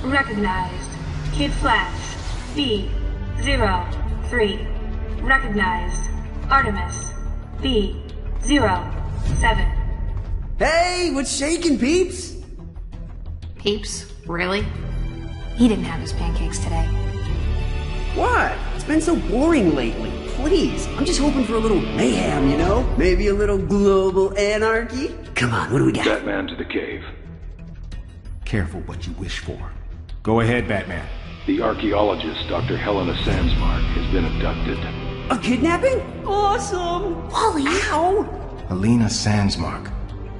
Recognized. Kid Flash. B03. Recognized. Artemis. B07. Hey, what's shaking, peeps? Peeps? Really? He didn't have his pancakes today. What? It's been so boring lately. Please, I'm just hoping for a little mayhem, you know? Maybe a little global anarchy? Come on, what do we got? Batman to the cave. Careful what you wish for. Go ahead, Batman. The archaeologist, Dr. Helena Sandsmark, has been abducted. A kidnapping? Awesome! Wally! Ow! Helena Sandsmark.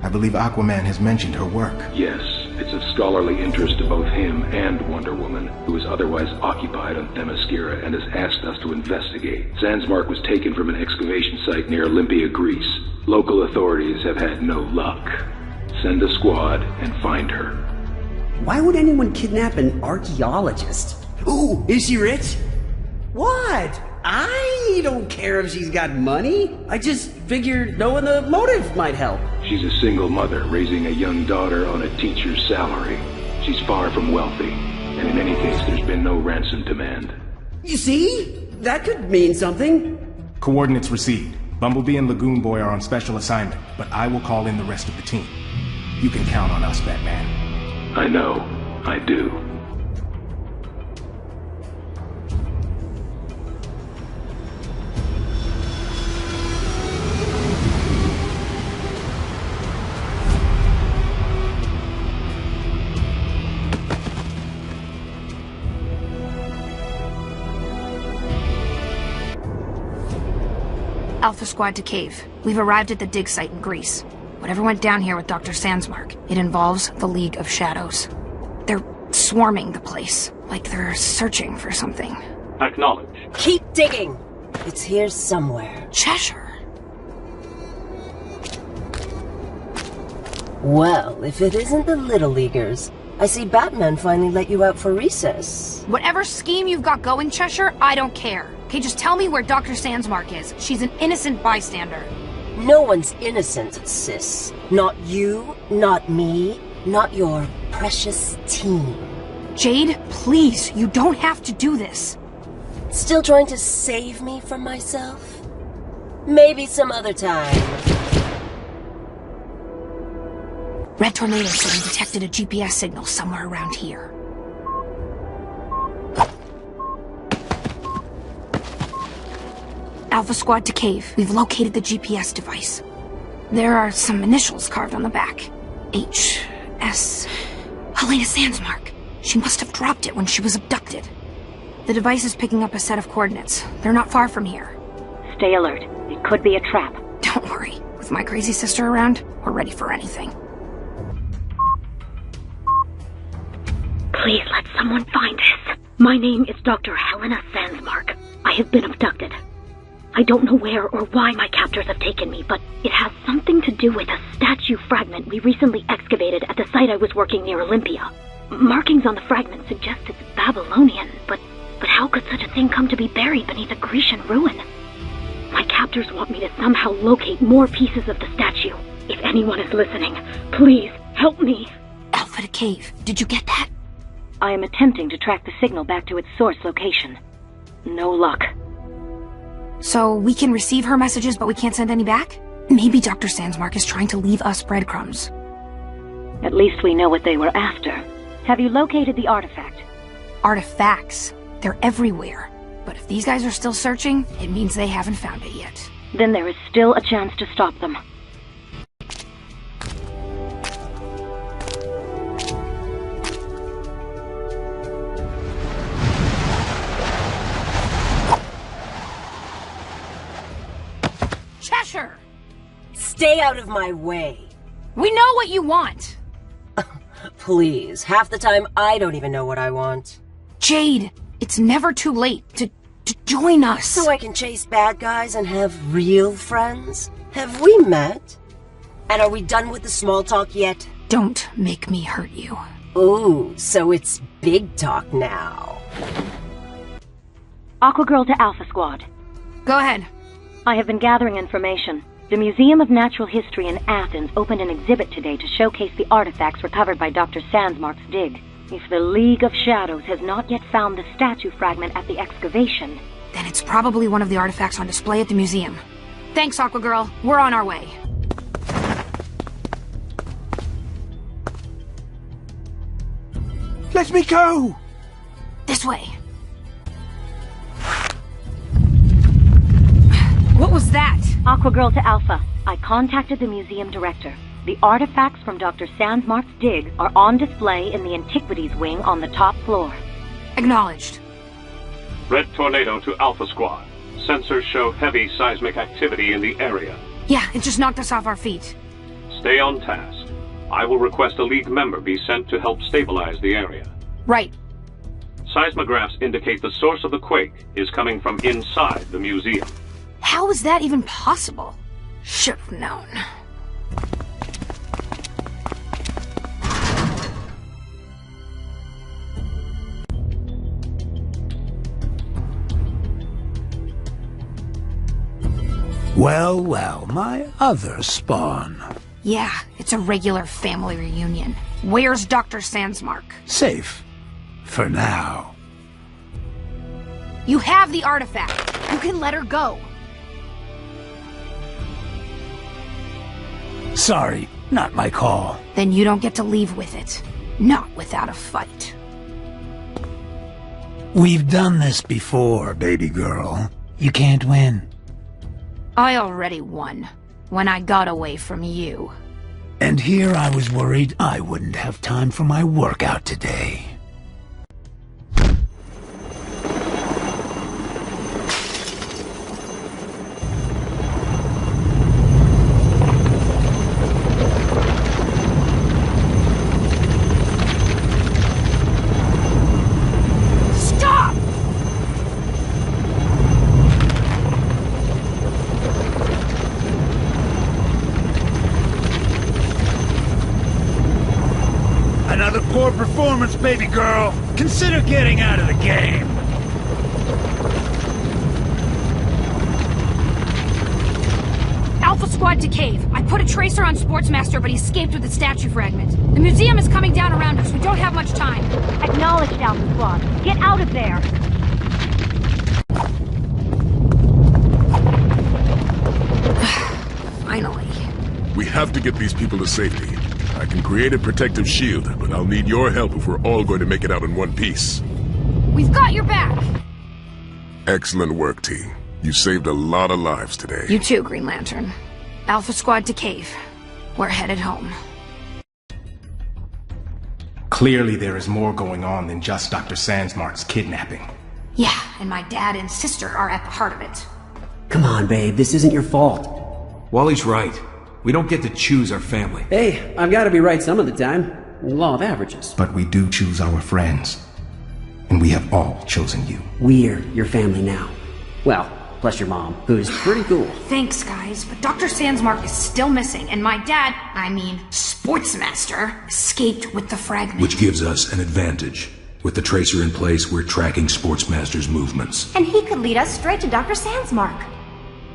I believe Aquaman has mentioned her work. Yes, it's of scholarly interest to both him and Wonder Woman, who is otherwise occupied on Themyscira and has asked us to investigate. Sandsmark was taken from an excavation site near Olympia, Greece. Local authorities have had no luck. Send a squad and find her. Why would anyone kidnap an archaeologist? Ooh, is she rich? What? I don't care if she's got money. I just figured knowing the motive might help. She's a single mother raising a young daughter on a teacher's salary. She's far from wealthy, and in any case, there's been no ransom demand. You see? That could mean something. Coordinates received. Bumblebee and Lagoon Boy are on special assignment, but I will call in the rest of the team. You can count on us, Batman. I know. I do. Alpha Squad to Cave. We've arrived at the dig site in Greece. Whatever went down here with Dr. Sandsmark, it involves the League of Shadows. They're swarming the place, like they're searching for something. Acknowledge. Keep digging! It's here somewhere. Cheshire. Well, if it isn't the Little Leaguers, I see Batman finally let you out for recess. Whatever scheme you've got going, Cheshire, I don't care. Okay, just tell me where Dr. Sandsmark is. She's an innocent bystander. No one's innocent, sis. Not you, not me, not your precious team. Jade, please, you don't have to do this. Still trying to save me from myself? Maybe some other time. Red Tornado said he detected a GPS signal somewhere around here. Alpha Squad to Cave. We've located the GPS device. There are some initials carved on the back. H.S. Helena Sandsmark. She must have dropped it when she was abducted. The device is picking up a set of coordinates. They're not far from here. Stay alert. It could be a trap. Don't worry. With my crazy sister around, we're ready for anything. Please let someone find us. My name is Dr. Helena Sandsmark. I have been abducted. I don't know where or why my captors have taken me, but it has something to do with a statue fragment we recently excavated at the site I was working near Olympia. Markings on the fragment suggest it's Babylonian, but how could such a thing come to be buried beneath a Grecian ruin? My captors want me to somehow locate more pieces of the statue. If anyone is listening, please help me. Alpha to Cave. Did you get that? I am attempting to track the signal back to its source location. No luck. So we can receive her messages, but we can't send any back? Maybe Dr. Sandsmark is trying to leave us breadcrumbs. At least we know what they were after. Have you located the artifact? Artifacts. They're everywhere. But if these guys are still searching, it means they haven't found it yet. Then there is still a chance to stop them. Cheshire! Stay out of my way. We know what you want! Please, half the time I don't even know what I want. Jade, it's never too late to join us. So I can chase bad guys and have real friends? Have we met? And are we done with the small talk yet? Don't make me hurt you. Ooh, so it's big talk now. Aquagirl to Alpha Squad. Go ahead. I have been gathering information. The Museum of Natural History in Athens opened an exhibit today to showcase the artifacts recovered by Dr. Sandsmark's dig. If the League of Shadows has not yet found the statue fragment at the excavation... Then it's probably one of the artifacts on display at the museum. Thanks, Aqua Girl. We're on our way. Let me go! This way. What was that? Aqua Girl to Alpha. I contacted the museum director. The artifacts from Dr. Sandsmark's dig are on display in the Antiquities wing on the top floor. Acknowledged. Red Tornado to Alpha Squad. Sensors show heavy seismic activity in the area. Yeah, it just knocked us off our feet. Stay on task. I will request a League member be sent to help stabilize the area. Right. Seismographs indicate the source of the quake is coming from inside the museum. How is that even possible? Should've known. Well, well, my other spawn. Yeah, it's a regular family reunion. Where's Dr. Sandsmark? Safe. For now. You have the artifact. You can let her go. Sorry, not my call. Then you don't get to leave with it. Not without a fight. We've done this before, baby girl. You can't win. I already won. When I got away from you. And here I was worried I wouldn't have time for my workout today. Poor performance, baby girl. Consider getting out of the game. Alpha Squad to cave. I put a tracer on Sportsmaster, but he escaped with the statue fragment. The museum is coming down around us. We don't have much time. Acknowledged, Alpha Squad. Get out of there! Finally. We have to get these people to safety. I can create a protective shield, but I'll need your help if we're all going to make it out in one piece. We've got your back! Excellent work, team. You saved a lot of lives today. You too, Green Lantern. Alpha Squad to cave. We're headed home. Clearly there is more going on than just Dr. Sandsmark's kidnapping. Yeah, and my dad and sister are at the heart of it. Come on, babe, this isn't your fault. Wally's right. We don't get to choose our family. Hey, I've got to be right some of the time. Law of averages. But we do choose our friends. And we have all chosen you. We're your family now. Well, plus your mom, who's pretty cool. Thanks, guys, but Dr. Sandsmark is still missing, and my dad, Sportsmaster, escaped with the fragment. Which gives us an advantage. With the tracer in place, we're tracking Sportsmaster's movements. And he could lead us straight to Dr. Sandsmark.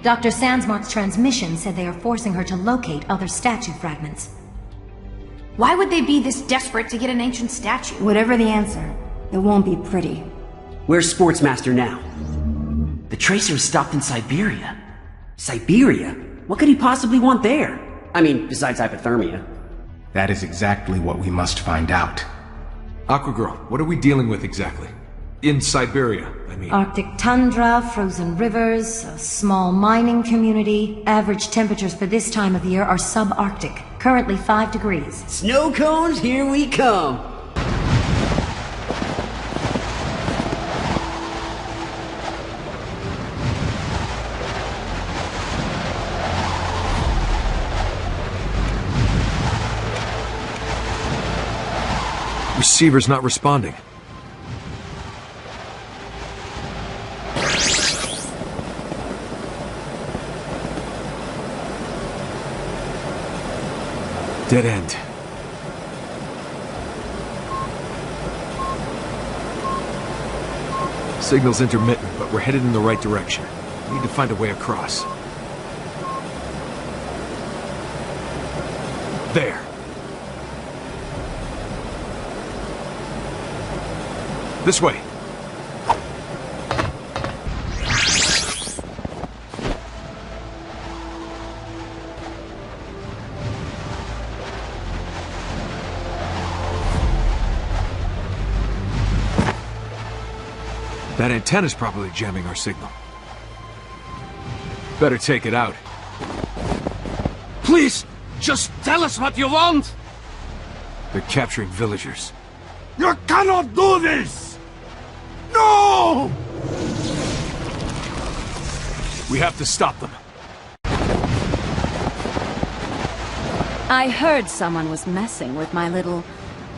Dr. Sandsmark's transmission said they are forcing her to locate other statue fragments. Why would they be this desperate to get an ancient statue? Whatever the answer, it won't be pretty. Where's Sportsmaster now? The tracer is stopped in Siberia. Siberia? What could he possibly want there? I mean, besides hypothermia. That is exactly what we must find out. Aqua Girl, what are we dealing with exactly? In Siberia, I mean. Arctic tundra, frozen rivers, a small mining community. Average temperatures for this time of year are subarctic, currently 5 degrees. Snow cones, here we come! Receiver's not responding. Dead end. Signal's intermittent, but we're headed in the right direction. We need to find a way across. There. This way. That antenna's probably jamming our signal. Better take it out. Please, just tell us what you want! They're capturing villagers. You cannot do this! No! We have to stop them. I heard someone was messing with my little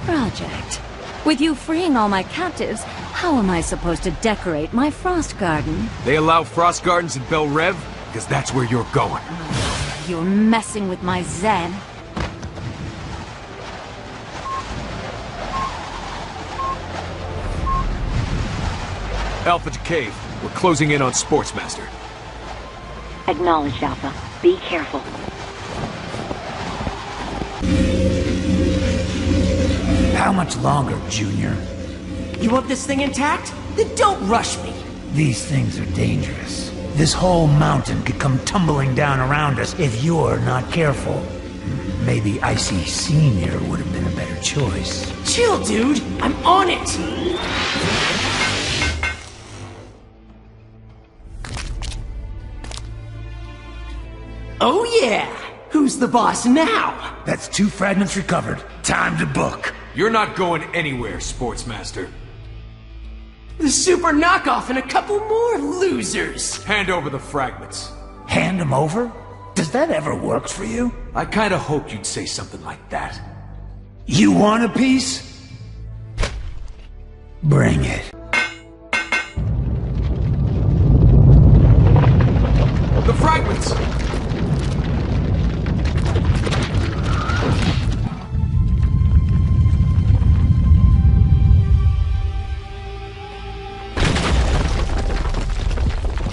project. With you freeing all my captives, how am I supposed to decorate my frost garden? They allow frost gardens in Bel Rev? Because that's where you're going. You're messing with my zen. Alpha to cave. We're closing in on Sportsmaster. Acknowledged, Alpha. Be careful. How much longer, Junior? You want this thing intact? Then don't rush me. These things are dangerous. This whole mountain could come tumbling down around us if you're not careful. Maybe Icy Senior would have been a better choice. Chill, dude. I'm on it. Oh yeah! Who's the boss now? That's 2 fragments recovered. Time to book. You're not going anywhere, Sportsmaster. The super knockoff and a couple more losers. Hand over the fragments. Hand them over? Does that ever work for you? I kinda hoped you'd say something like that. You want a piece? Bring it. The fragments!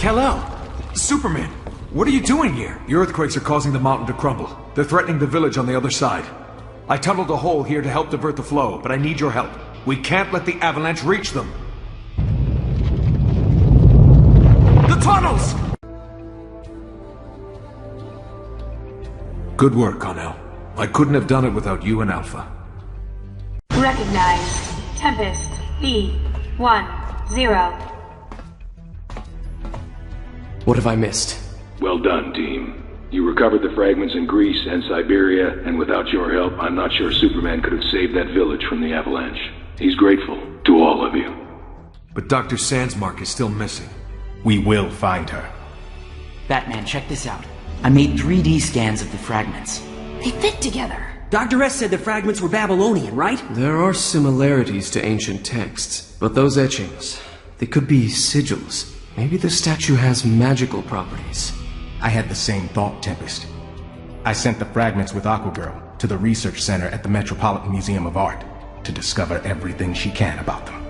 Kal-El! Superman! What are you doing here? The earthquakes are causing the mountain to crumble. They're threatening the village on the other side. I tunneled a hole here to help divert the flow, but I need your help. We can't let the avalanche reach them. The tunnels! Good work, Connell. I couldn't have done it without you and Alpha. Recognize. Tempest. B10. What have I missed? Well done, team. You recovered the fragments in Greece and Siberia, and without your help, I'm not sure Superman could have saved that village from the avalanche. He's grateful to all of you. But Dr. Sandsmark is still missing. We will find her. Batman, check this out. I made 3D scans of the fragments. They fit together. Dr. S said the fragments were Babylonian, right? There are similarities to ancient texts, but those etchings, they could be sigils. Maybe the statue has magical properties. I had the same thought, Tempest. I sent the fragments with Aquagirl to the research center at the Metropolitan Museum of Art to discover everything she can about them.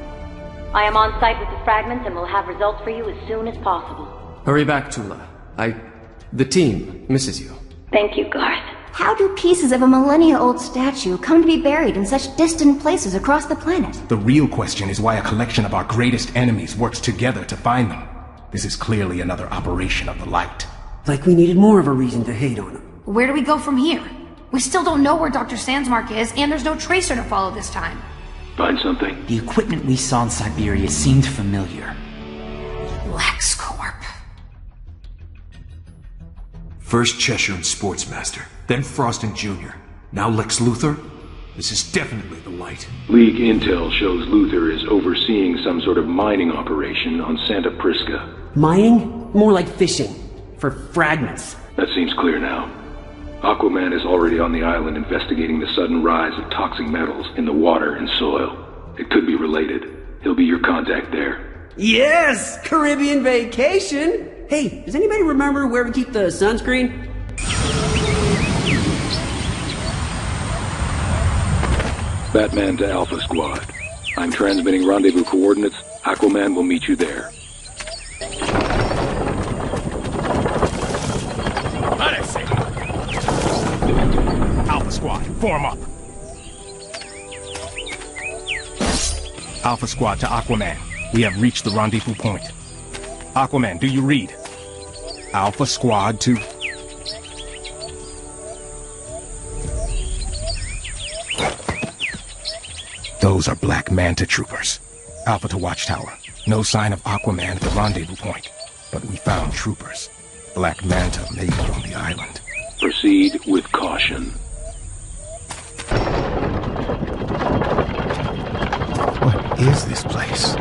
I am on site with the fragments and will have results for you as soon as possible. Hurry back, Tula. The team misses you. Thank you, Garth. How do pieces of a millennia-old statue come to be buried in such distant places across the planet? The real question is why a collection of our greatest enemies works together to find them. This is clearly another operation of the light. Like we needed more of a reason to hate on him. Where do we go from here? We still don't know where Dr. Sandsmark is, and there's no tracer to follow this time. Find something? The equipment we saw in Siberia seemed familiar. LexCorp. First Cheshire and Sportsmaster, then Frost and Junior. Now Lex Luthor? This is definitely the light. League intel shows Luthor is overseeing some sort of mining operation on Santa Prisca. Mining? More like fishing. For fragments. That seems clear now. Aquaman is already on the island investigating the sudden rise of toxic metals in the water and soil. It could be related. He'll be your contact there. Yes! Caribbean vacation! Hey, does anybody remember where we keep the sunscreen? Batman to Alpha Squad. I'm transmitting rendezvous coordinates. Aquaman will meet you there. Alpha Squad, form up. Alpha Squad to Aquaman. We have reached the rendezvous point. Aquaman, do you read? Alpha Squad to... Those are Black Manta troopers. Alpha to Watchtower. No sign of Aquaman at the rendezvous point. But we found troopers. Black Manta may be on the island. Proceed with caution. What is this place?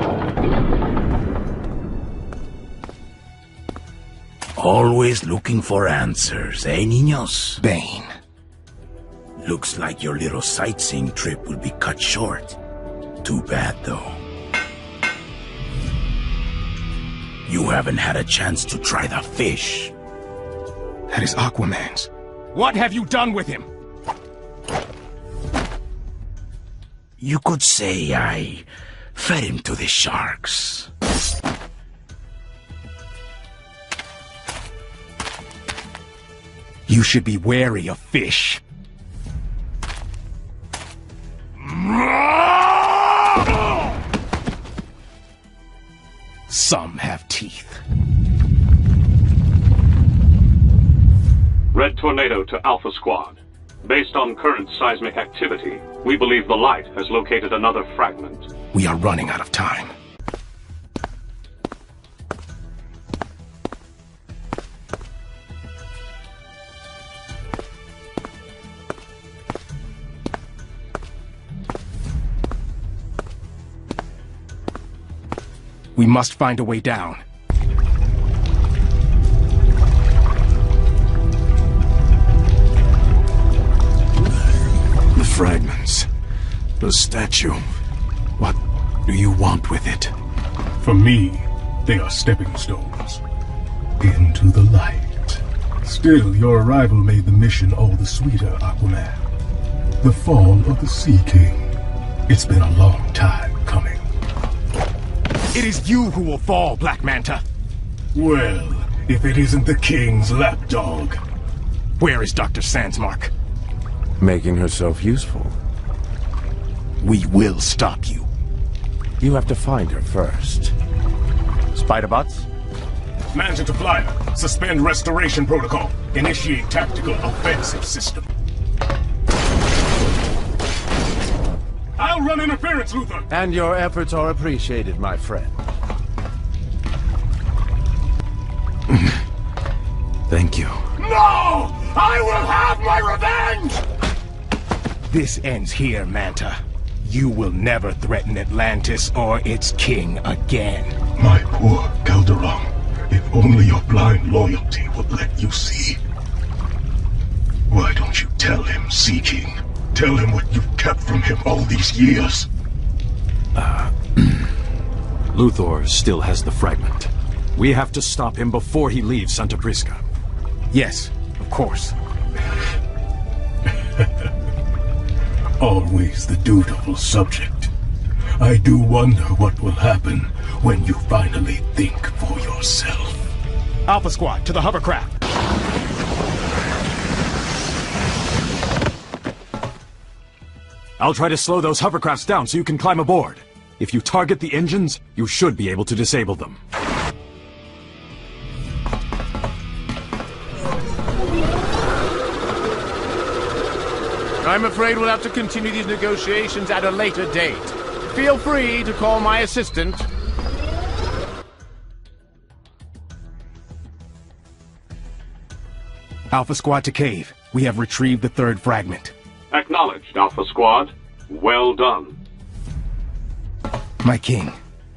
Always looking for answers, eh, niños? Bane. Looks like your little sightseeing trip will be cut short. Too bad, though. You haven't had a chance to try the fish. That is Aquaman's. What have you done with him? You could say I fed him to the sharks. You should be wary of fish. Some have teeth. Red Tornado to Alpha Squad. Based on current seismic activity, we believe the light has located another fragment. We are running out of time. We must find a way down. The fragments. The statue. What do you want with it? For me, they are stepping stones into the light. Still, your arrival made the mission all the sweeter, Aquaman. The fall of the Sea King. It's been a long time coming. It is you who will fall, Black Manta. Well, if it isn't the King's lapdog. Where is Dr. Sandsmark? Making herself useful. We will stop you. You have to find her first. Spider-Bots? Manta to Flyer. Suspend restoration protocol. Initiate tactical offensive system. I'll run interference, Luthor! And your efforts are appreciated, my friend. Thank you. No! I will have my revenge! This ends here, Manta. You will never threaten Atlantis or its king again. My poor Calderon. If only your blind loyalty would let you see. Why don't you tell him, Sea King? Tell him what you've kept from him all these years. Luthor still has the fragment. We have to stop him before he leaves Santa Prisca. Yes, of course. Always the dutiful subject. I do wonder what will happen when you finally think for yourself. Alpha Squad, to the hovercraft. I'll try to slow those hovercrafts down so you can climb aboard. If you target the engines, you should be able to disable them. I'm afraid we'll have to continue these negotiations at a later date. Feel free to call my assistant. Alpha Squad to cave. We have retrieved the third fragment. Acknowledged, Alpha Squad. Well done. My king,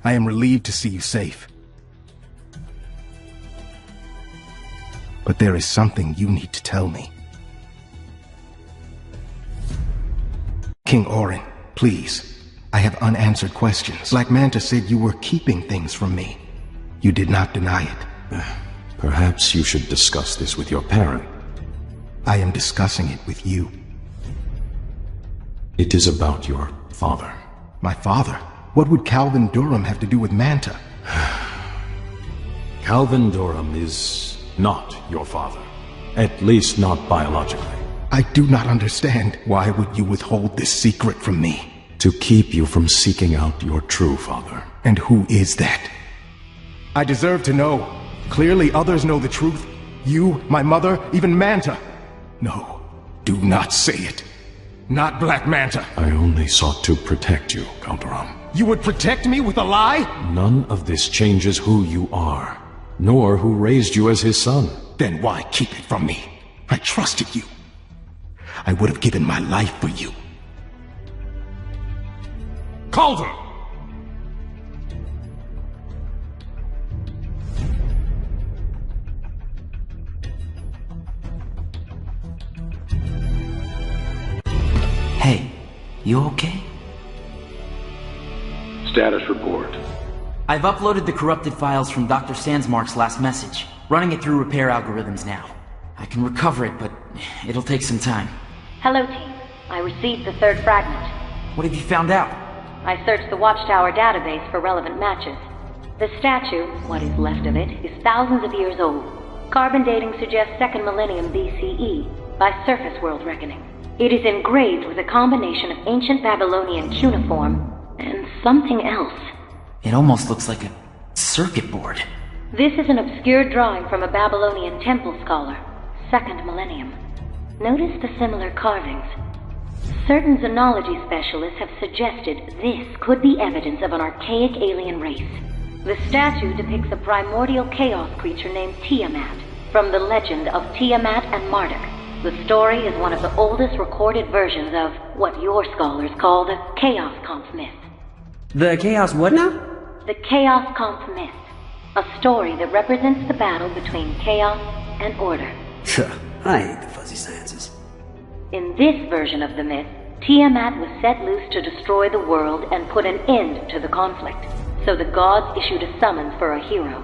I am relieved to see you safe. But there is something you need to tell me. King Orin, please. I have unanswered questions. Black Manta said you were keeping things from me. You did not deny it. Perhaps you should discuss this with your parent. I am discussing it with you. It is about your father. My father? What would Calvin Durham have to do with Manta? Calvin Durham is not your father. At least not biologically. I do not understand. Why would you withhold this secret from me? To keep you from seeking out your true father. And who is that? I deserve to know. Clearly others know the truth. You, my mother, even Manta. No, do not say it. Not Black Manta. I only sought to protect you, Calderon. You would protect me with a lie? None of this changes who you are, nor who raised you as his son. Then why keep it from me? I trusted you. I would have given my life for you. Calder! Hey, you okay? Status report. I've uploaded the corrupted files from Dr. Sandsmark's last message, running it through repair algorithms now. I can recover it, but it'll take some time. Hello, team. I received the third fragment. What have you found out? I searched the Watchtower database for relevant matches. The statue, what is left of it, is thousands of years old. Carbon dating suggests 2nd millennium BCE, by surface world reckoning. It is engraved with a combination of ancient Babylonian cuneiform and something else. It almost looks like a circuit board. This is an obscure drawing from a Babylonian temple scholar, 2nd millennium. Notice the similar carvings. Certain xenology specialists have suggested this could be evidence of an archaic alien race. The statue depicts a primordial chaos creature named Tiamat, from the legend of Tiamat and Marduk. The story is one of the oldest recorded versions of what your scholars call the Chaos Conf myth. The Chaos what now? The Chaos Conf myth. A story that represents the battle between chaos and order. I hate the fuzzy sciences. In this version of the myth, Tiamat was set loose to destroy the world and put an end to the conflict. So the gods issued a summons for a hero.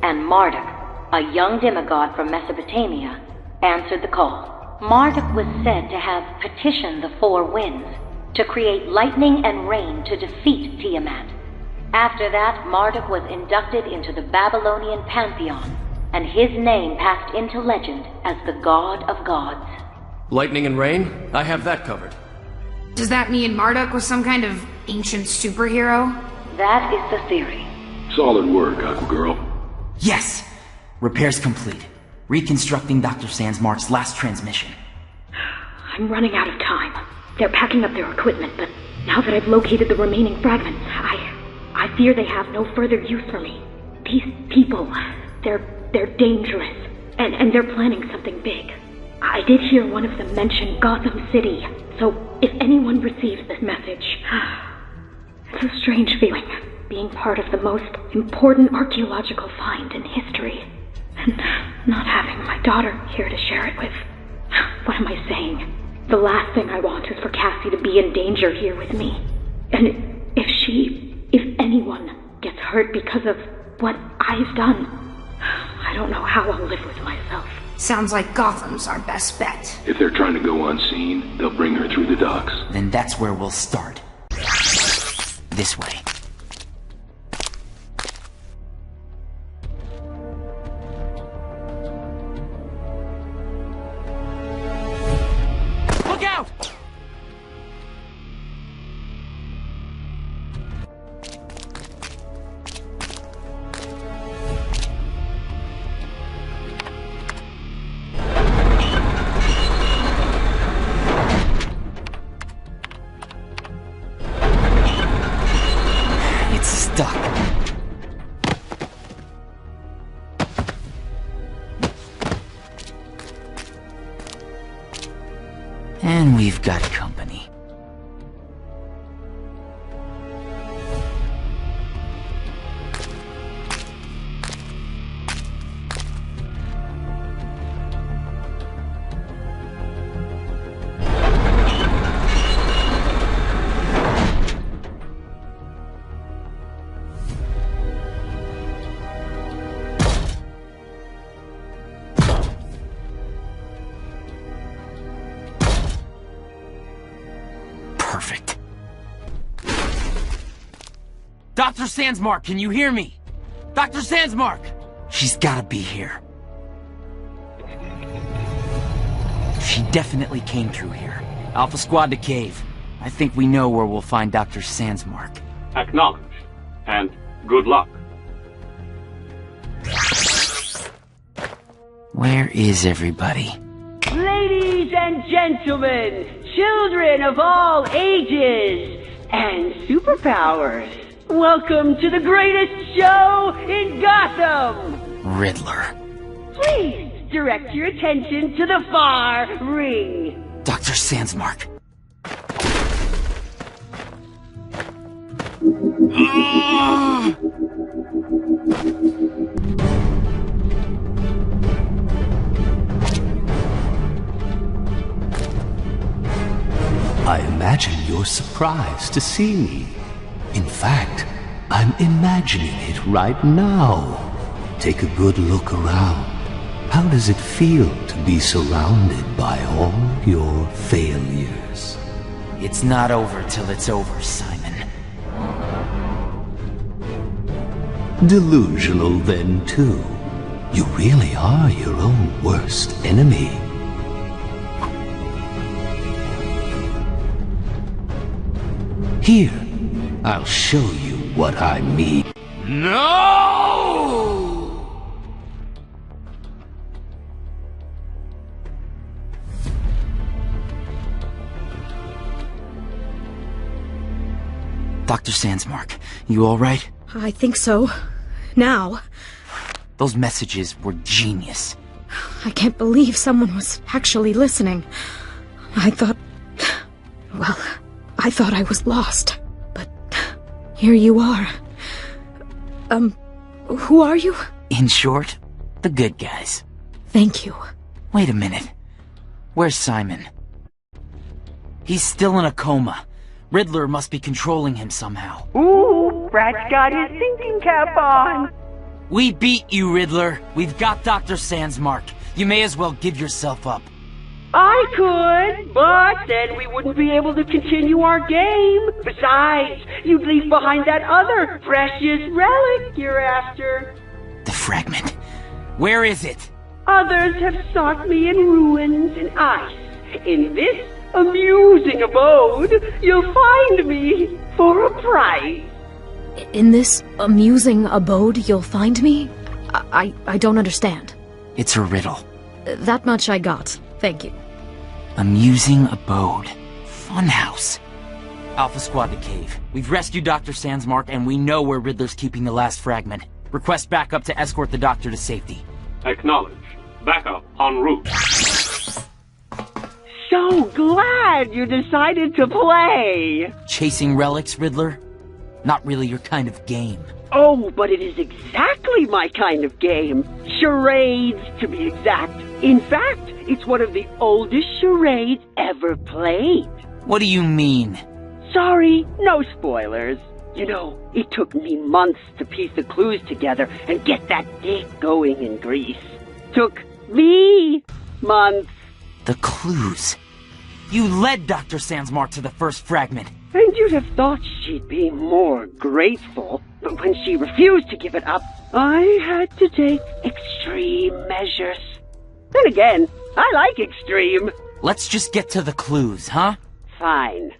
And Marduk, a young demigod from Mesopotamia, answered the call. Marduk was said to have petitioned the four winds to create lightning and rain to defeat Tiamat. After that, Marduk was inducted into the Babylonian pantheon, and his name passed into legend as the God of Gods. Lightning and rain? I have that covered. Does that mean Marduk was some kind of ancient superhero? That is the theory. Solid work, Aqua Girl. Yes! Repairs complete. Reconstructing Dr. Sandsmark's last transmission. I'm running out of time. They're packing up their equipment, but now that I've located the remaining fragments, I fear they have no further use for me. These people, they're dangerous, and they're planning something big. I did hear one of them mention Gotham City, so if anyone receives this message, it's a strange feeling, being part of the most important archaeological find in history, and not having my daughter here to share it with. What am I saying? The last thing I want is for Cassie to be in danger here with me. And if anyone gets hurt because of what I've done, I don't know how I'll live with myself. Sounds like Gotham's our best bet. If they're trying to go unseen, they'll bring her through the docks. Then that's where we'll start. This way. Look out! It's stuck. And we've got company. Perfect. Dr. Sandsmark, can you hear me? Dr. Sandsmark! She's gotta be here. She definitely came through here. Alpha Squad to cave. I think we know where we'll find Dr. Sandsmark. Acknowledged. And good luck. Where is everybody? Ladies and gentlemen, children of all ages, and superpowers, welcome to the greatest show in Gotham! Riddler. Please direct your attention to the far ring. Dr. Sandsmark. I imagine you're surprised to see me. In fact, I'm imagining it right now. Take a good look around. How does it feel to be surrounded by all your failures? It's not over till it's over, Simon. Delusional then, too. You really are your own worst enemy. Here, I'll show you what I mean. No! Dr. Sandsmark, you alright? I think so. Now. Those messages were genius. I can't believe someone was actually listening. I thought I was lost. But here you are. Who are you? In short, the good guys. Thank you. Wait a minute. Where's Simon? He's still in a coma. Riddler must be controlling him somehow. Ooh, Brat's got his thinking cap on. We beat you, Riddler. We've got Dr. Sandsmark. You may as well give yourself up. I could, but then we wouldn't be able to continue our game. Besides, you'd leave behind that other precious relic you're after. The fragment. Where is it? Others have sought me in ruins and ice. In this amusing abode, you'll find me for a price. In this amusing abode, you'll find me? I don't understand. It's a riddle. That much I got. Thank you. Amusing abode. Funhouse. Alpha Squad to cave. We've rescued Dr. Sandsmark, and we know where Riddler's keeping the last fragment. Request backup to escort the doctor to safety. Acknowledged. Backup en route. So glad you decided to play! Chasing relics, Riddler? Not really your kind of game. Oh, but it is exactly my kind of game. Charades, to be exact. In fact, it's one of the oldest charades ever played. What do you mean? Sorry, no spoilers. You know, it took me months to piece the clues together and get that date going in Greece. Took me months. The clues. You led Dr. Sandsmark to the first fragment. And you'd have thought she'd be more grateful, but when she refused to give it up, I had to take extreme measures. Then again, I like extreme. Let's just get to the clues, huh? Fine.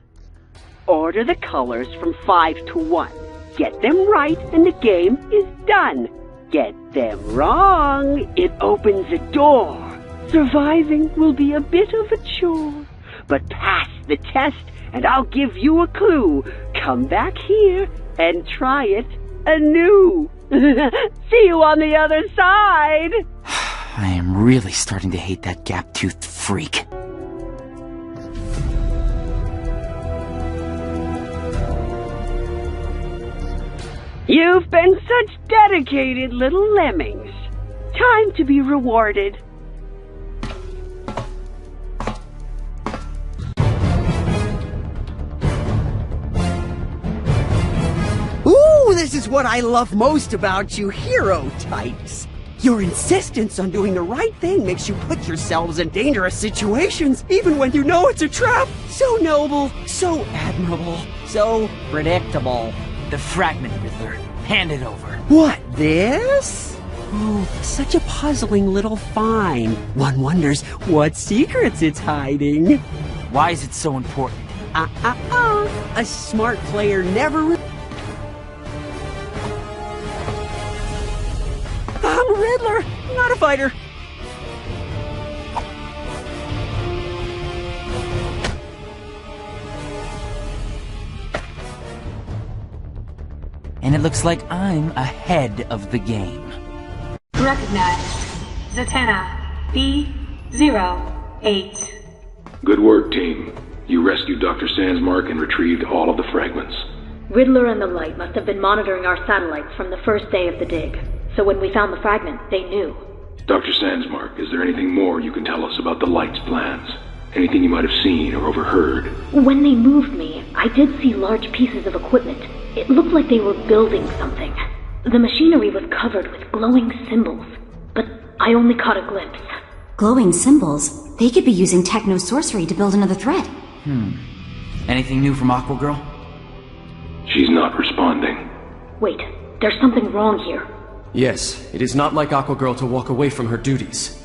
Order the colors from 5 to 1. Get them right and the game is done. Get them wrong, it opens a door. Surviving will be a bit of a chore. But pass the test and I'll give you a clue. Come back here and try it anew. See you on the other side. I am really starting to hate that gap-toothed freak. You've been such dedicated little lemmings. Time to be rewarded. Ooh, this is what I love most about you hero types. Your insistence on doing the right thing makes you put yourselves in dangerous situations, even when you know it's a trap. So noble, so admirable, so predictable. The fragment, Riddler. Hand it over. What, this? Oh, such a puzzling little find. One wonders what secrets it's hiding. Why is it so important? A smart player never... I'm a Riddler, not a fighter. And it looks like I'm ahead of the game. Recognized. Zatanna. B08. Good work, team. You rescued Dr. Sandsmark and retrieved all of the fragments. Riddler and the Light must have been monitoring our satellites from the first day of the dig. So when we found the fragment, they knew. Dr. Sandsmark, is there anything more you can tell us about the Light's plans? Anything you might have seen or overheard? When they moved me, I did see large pieces of equipment. It looked like they were building something. The machinery was covered with glowing symbols, but I only caught a glimpse. Glowing symbols? They could be using techno-sorcery to build another threat. Anything new from Aqua Girl? She's not responding. Wait, there's something wrong here. Yes, it is not like Aqua Girl to walk away from her duties.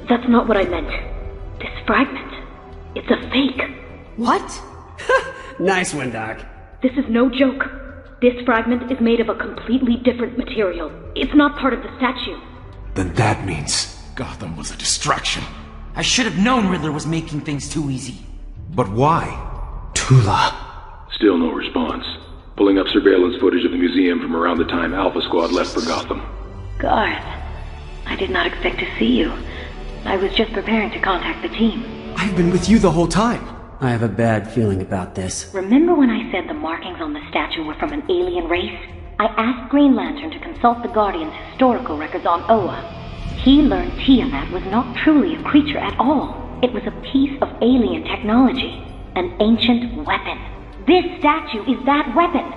That's not what I meant. This fragment, it's a fake. What? Nice one, Doc. This is no joke. This fragment is made of a completely different material. It's not part of the statue. Then that means Gotham was a distraction. I should have known Riddler was making things too easy. But why? Tula. Still no response. Pulling up surveillance footage of the museum from around the time Alpha Squad left for Gotham. Garth, I did not expect to see you. I was just preparing to contact the team. I've been with you the whole time. I have a bad feeling about this. Remember when I said the markings on the statue were from an alien race? I asked Green Lantern to consult the Guardian's historical records on Oa. He learned Tiamat was not truly a creature at all. It was a piece of alien technology. An ancient weapon. This statue is that weapon!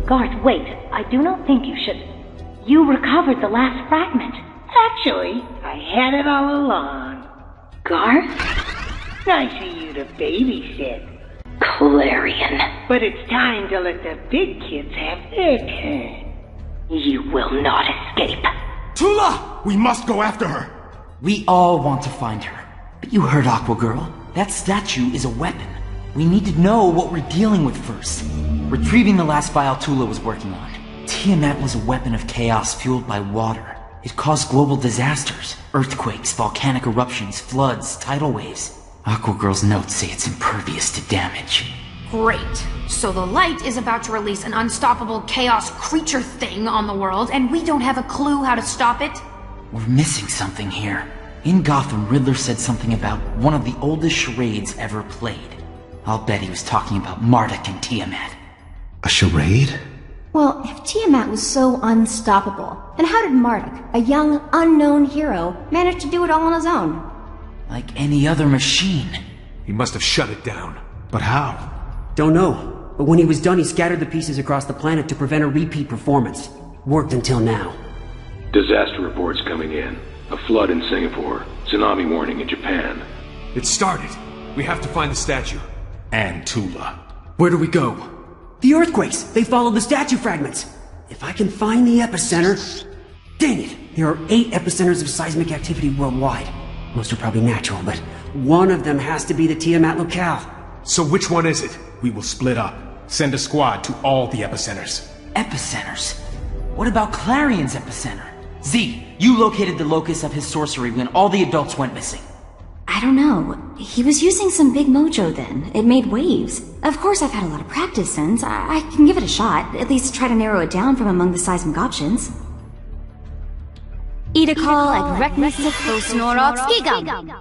Garth, wait. I do not think you should... You recovered the last fragment. Actually, I had it all along. Garth? Nice of you to babysit. Clarion. But it's time to let the big kids have their turn. You will not escape. Tula! We must go after her! We all want to find her. But you heard Aqua Girl. That statue is a weapon. We need to know what we're dealing with first. Retrieving the last file Tula was working on. Tiamat was a weapon of chaos fueled by water. It caused global disasters. Earthquakes, volcanic eruptions, floods, tidal waves. Aqua Girl's notes say it's impervious to damage. Great. So the Light is about to release an unstoppable chaos creature thing on the world, and we don't have a clue how to stop it? We're missing something here. In Gotham, Riddler said something about one of the oldest charades ever played. I'll bet he was talking about Marduk and Tiamat. A charade? Well, if Tiamat was so unstoppable, then how did Marduk, a young, unknown hero, manage to do it all on his own? Like any other machine. He must have shut it down. But how? Don't know. But when he was done, he scattered the pieces across the planet to prevent a repeat performance. Worked until now. Disaster reports coming in. A flood in Singapore. Tsunami warning in Japan. It started. We have to find the statue. And Tula. Where do we go? The earthquakes! They followed the statue fragments! If I can find the epicenter... Dang it! There are 8 epicenters of seismic activity worldwide. Most are probably natural, but one of them has to be the Tiamat locale. So which one is it? We will split up. Send a squad to all the epicenters. Epicenters? What about Clarion's epicenter? Z, you located the locus of his sorcery when all the adults went missing. I don't know. He was using some big mojo then. It made waves. Of course I've had a lot of practice since. I can give it a shot. At least try to narrow it down from among the seismic options. Idakal ag reknisik fosnorok skigam.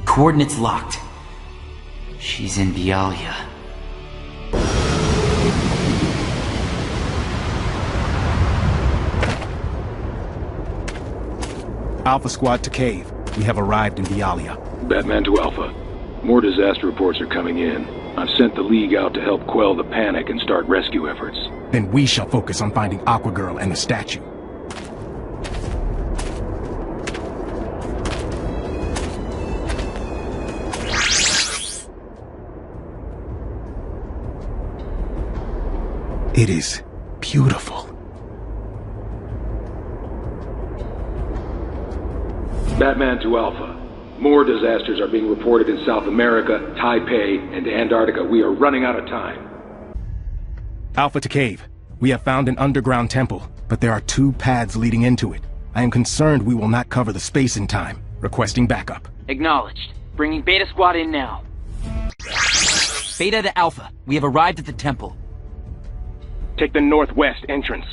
Coordinates locked. She's in Bialya. Alpha Squad to Cave. We have arrived in Bialya. Batman to Alpha. More disaster reports are coming in. I've sent the League out to help quell the panic and start rescue efforts. Then we shall focus on finding Aqua Girl and the statue. It is beautiful. Batman to Alpha. More disasters are being reported in South America, Taipei, and Antarctica. We are running out of time. Alpha to Cave. We have found an underground temple, but there are 2 paths leading into it. I am concerned we will not cover the space in time. Requesting backup. Acknowledged. Bringing Beta Squad in now. Beta to Alpha. We have arrived at the temple. Take the northwest entrance.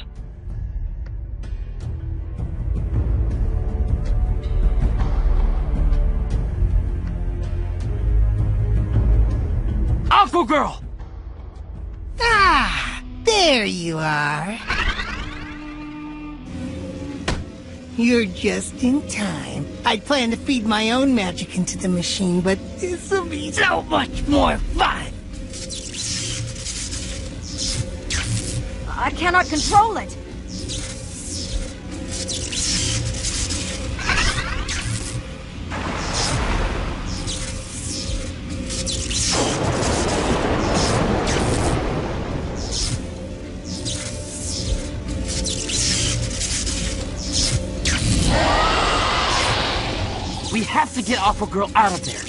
Aqua Girl! Ah, there you are. You're just in time. I'd planned to feed my own magic into the machine, but this'll be so much more fun. I cannot control it. We have to get Aqua Girl out of there.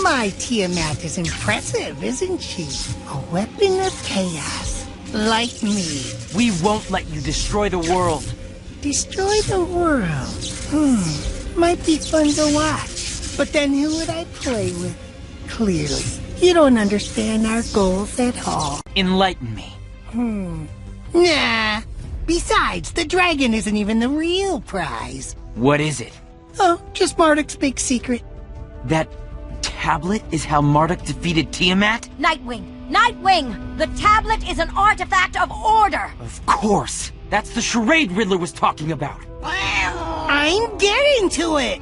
My Tiamat is impressive, isn't she? A weapon of chaos, like me. We won't let you destroy the world. Destroy the world? Might be fun to watch. But then who would I play with? Clearly, you don't understand our goals at all. Enlighten me. Nah. Besides, the dragon isn't even the real prize. What is it? Oh, just Marduk's big secret. That tablet is how Marduk defeated Tiamat? Nightwing! Nightwing! The tablet is an artifact of order! Of course! That's the charade Riddler was talking about! I'm getting to it!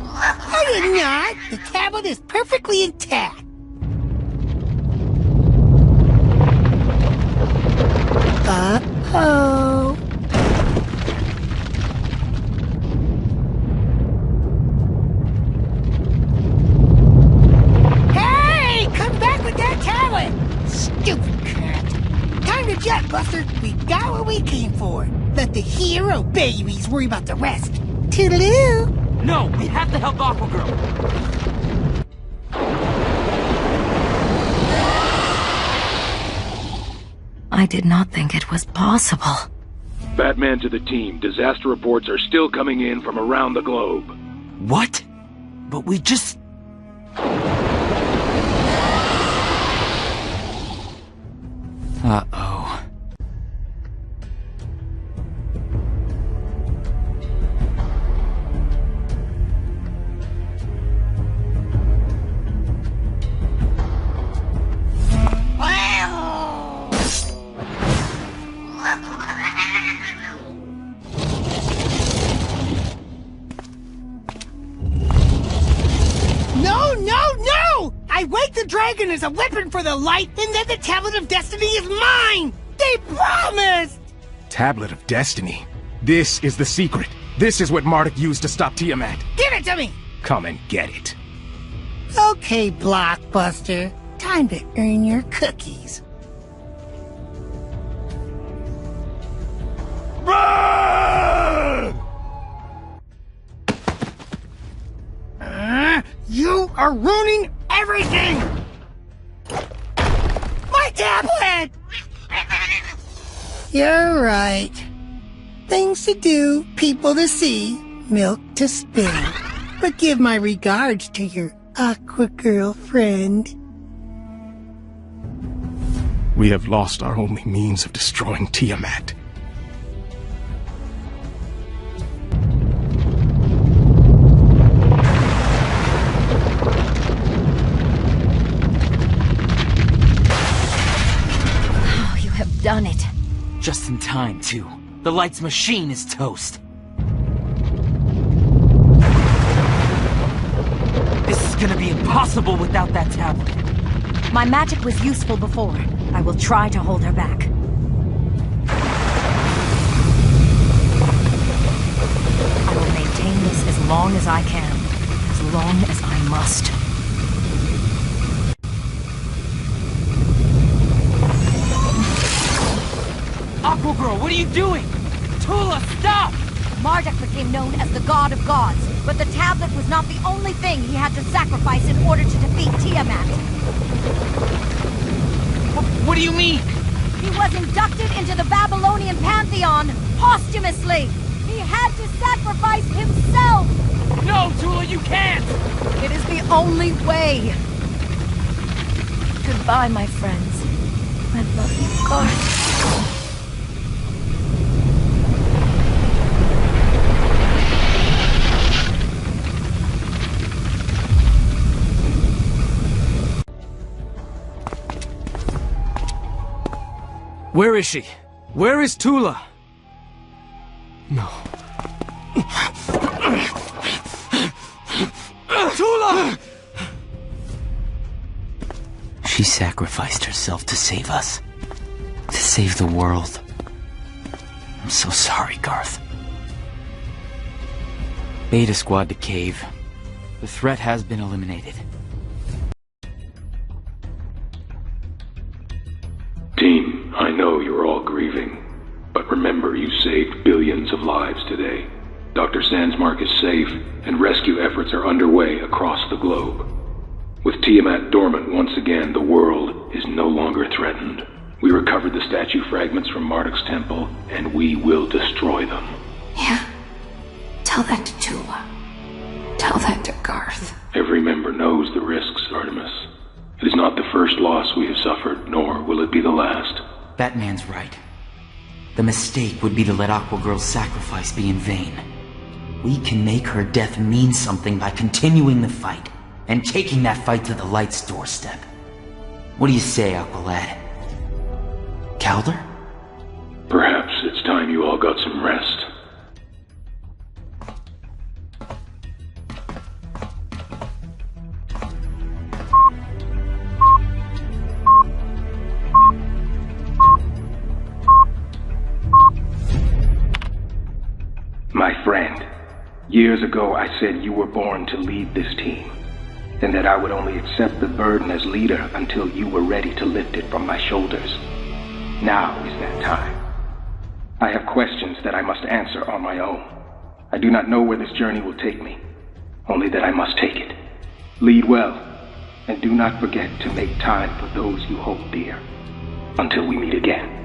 Are you not? The tablet is perfectly intact. Uh-oh. Hey! Come back with that tablet! Stupid cat. Time to jet, Buster. We got what we came for. Let the hero babies worry about the rest. Toodaloo! No, we have to help Aqua Girl. I did not think it was possible. Batman to the team. Disaster reports are still coming in from around the globe. What? But we just... Uh-oh. The dragon is a weapon for the light, and then the Tablet of Destiny is mine! They promised! Tablet of Destiny? This is the secret. This is what Marduk used to stop Tiamat. Give it to me! Come and get it. Okay, Blockbuster. Time to earn your cookies. You are ruining everything! My tablet! You're right. Things to do, people to see, milk to spill. But give my regards to your Aqua Girl friend. We have lost our only means of destroying Tiamat. Done it. Just in time, too. The light's machine is toast. This is gonna be impossible without that tablet. My magic was useful before. I will try to hold her back. I will maintain this as long as I can. As long as I must. Aqua girl, what are you doing? Tula, stop! Marduk became known as the God of Gods, but the tablet was not the only thing he had to sacrifice in order to defeat Tiamat. What do you mean? He was inducted into the Babylonian pantheon posthumously. He had to sacrifice himself. No, Tula, you can't! It is the only way. Goodbye, my friends. I love you, Garth. Where is she? Where is Tula? No. Tula! She sacrificed herself to save us. To save the world. I'm so sorry, Garth. Beta Squad to cave. The threat has been eliminated. Team, I know you're all grieving, but remember you saved billions of lives today. Dr. Sandsmark is safe, and rescue efforts are underway across the globe. With Tiamat dormant once again, the world is no longer threatened. We recovered the statue fragments from Marduk's temple, and we will destroy them. Yeah. Tell that to Tula. Tell that to Garth. Every member knows the risks, Artemis. It is not the first loss we have suffered, nor will it be the last. That man's right. The mistake would be to let Aqua Girl's sacrifice be in vain. We can make her death mean something by continuing the fight, and taking that fight to the light's doorstep. What do you say, Aqua Lad? Calder? Perhaps it's time you all got some rest. My friend, years ago I said you were born to lead this team, and that I would only accept the burden as leader until you were ready to lift it from my shoulders. Now is that time. I have questions that I must answer on my own. I do not know where this journey will take me, only that I must take it. Lead well, and do not forget to make time for those you hold dear. Until we meet again.